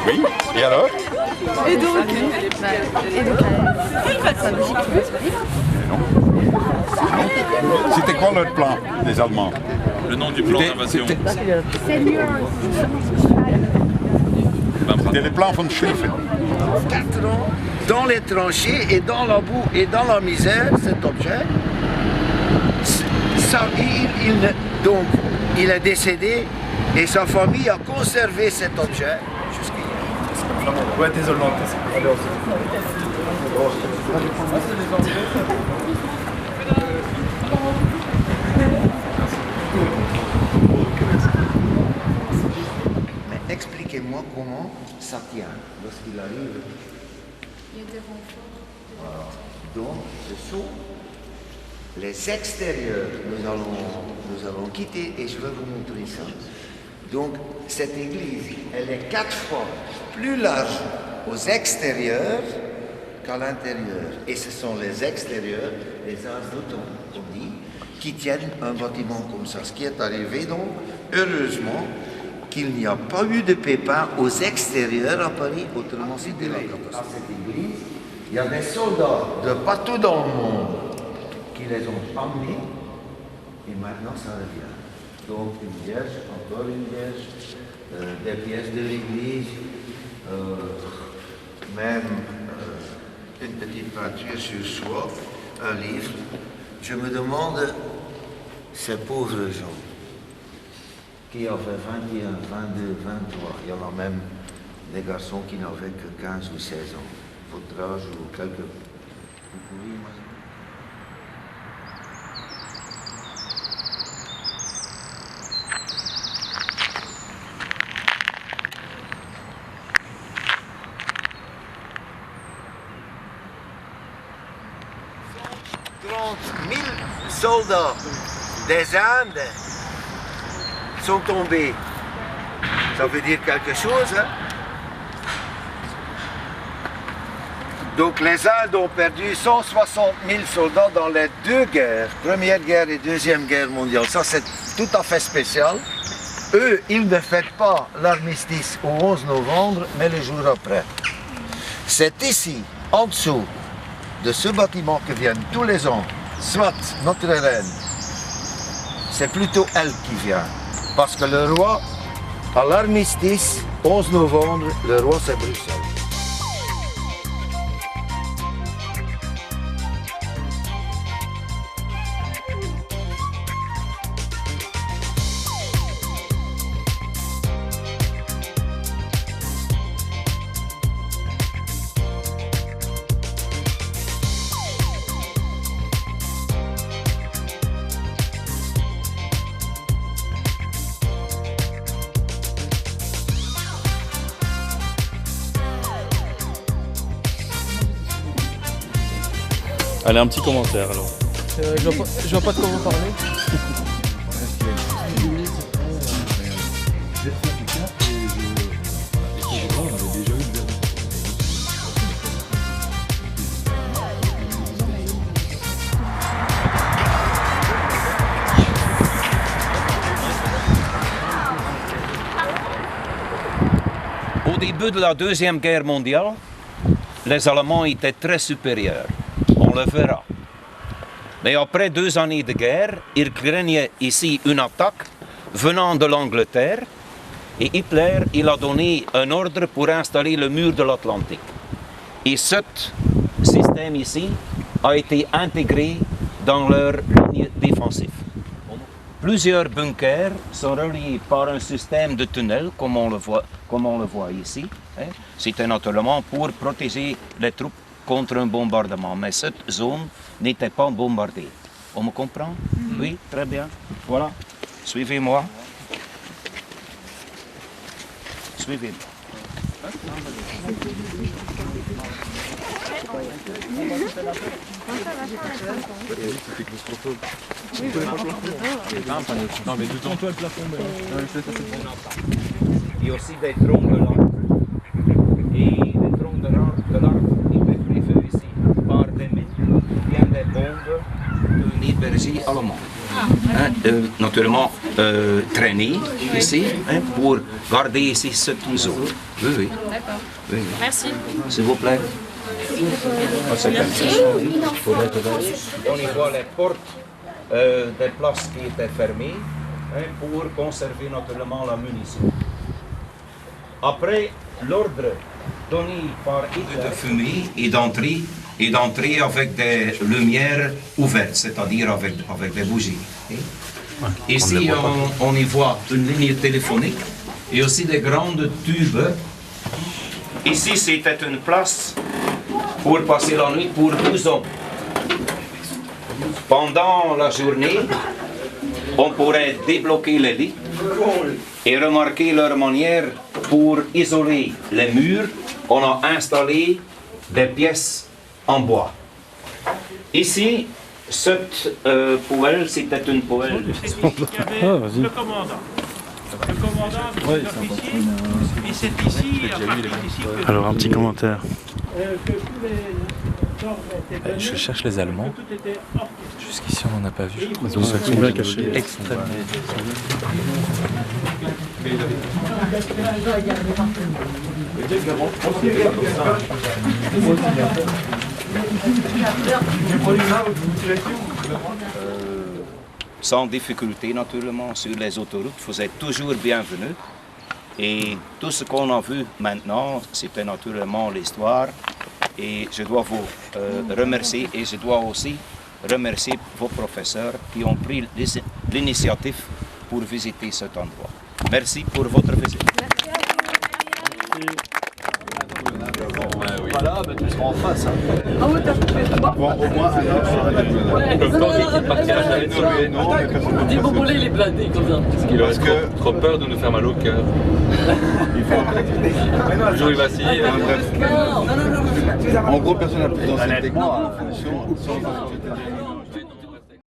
Oui, et alors? Et donc, ça logique. C'était quoi leur plan, les Allemands? Le nom du plan d'invasion. C'était le plan von Schlieffen. 4 ans dans les tranchées et dans la boue et dans la misère, cet objet. Donc, il est décédé et sa famille a conservé cet objet jusqu'hier. Ouais, désolé. Mais expliquez-moi comment ça tient lorsqu'il arrive. Voilà. Donc, ce sont les extérieurs. Nous allons quitter et je vais vous montrer ça. Donc, cette église, elle est 4 fois plus large aux extérieurs qu'à l'intérieur. Et ce sont les extérieurs, les as d'automne, on dit, qui tiennent un bâtiment comme ça. Ce qui est arrivé, donc, heureusement, qu'il n'y a pas eu de pépins aux extérieurs à Paris, autrement c'était la catastrophe. À cette église, il y a des soldats de partout dans le monde qui les ont emmenés, et maintenant ça revient. Donc une vierge, encore une vierge, des pièces de l'église, même une petite peinture sur soie, un livre. Je me demande, ces pauvres gens, qui avaient 21, 22, 23, il y en a même des garçons qui n'avaient que 15 ou 16 ans, votre âge ou quelques... Vous pouvez imaginer? Soldats des Indes sont tombés. Ça veut dire quelque chose, hein? Donc les Indes ont perdu 160 000 soldats dans les 2 guerres, Première Guerre et Deuxième Guerre mondiale. Ça c'est tout à fait spécial. Eux, ils ne fêtent pas l'armistice au 11 novembre, mais le jour après. C'est ici, en dessous de ce bâtiment que viennent tous les ans soit notre reine, c'est plutôt elle qui vient. Parce que le roi, à l'armistice, 11 novembre, le roi c'est Bruxelles. Allez, un petit commentaire alors. Je vois pas de quoi vous parlez. Au début de la Deuxième Guerre mondiale, les Allemands étaient très supérieurs. On le verra. Mais après 2 années de guerre, ils craignaient ici une attaque venant de l'Angleterre et Hitler il a donné un ordre pour installer le mur de l'Atlantique. Et ce système ici a été intégré dans leur ligne défensive. Plusieurs bunkers sont reliés par un système de tunnels, comme on le voit ici. C'était naturellement pour protéger les troupes contre un bombardement. Mais cette zone n'était pas bombardée. On me comprend? Oui, très bien. Voilà, suivez-moi. Suivez-moi. Non mais du temps. Il y a aussi des troncs de l'arbre. Et des troncs de l'arbre, ils mettent les feux ici. Par des mines, viennent des bombes de l'énergie allemande. Hein, naturellement, traîner ici, hein, pour garder ici ce qu'ils ont. Oui, oui. D'accord. Oui. Merci. S'il vous plaît. Ah, c'est comme ça. On y voit les portes des places qui étaient fermées, hein, pour conserver naturellement la munition. Après, l'ordre donné par Hitler de fumer et d'entrer avec des lumières ouvertes, c'est-à-dire avec des bougies. Ici, on y voit une ligne téléphonique et aussi des grandes tubes. Ici, c'était une place pour passer la nuit pour 12 hommes. Pendant la journée, on pourrait débloquer les lits et remarquer leur manière pour isoler les murs. On a installé des pièces en bois. Ici, cette poêle, c'était une poêle. Le commandant. Le commandant avec les officiers. Et c'est ici, à partir d'ici, que Alors un petit commentaire. que tous les ordres étaient donnés, Je cherche les Allemands. que tout était orchestré. Jusqu'ici on n'en a pas vu. Ils sont bien cachés. Extrêmement. Sans difficulté naturellement sur les autoroutes, vous êtes toujours bienvenus. Et tout ce qu'on a vu maintenant, c'était naturellement l'histoire. Et je dois vous remercier et je dois aussi remercier vos professeurs qui ont pris l'initiative pour visiter cet endroit. Merci pour votre visite. Voilà, bah, tu seras en face. Hein. Bon, au moins un an. Dis Bobolé, il est blindé comme ça. Parce qu'il aurait trop peur de nous faire mal au cœur. Toujours il vacille. En gros, personne n'a plus d'ancienneté que moi.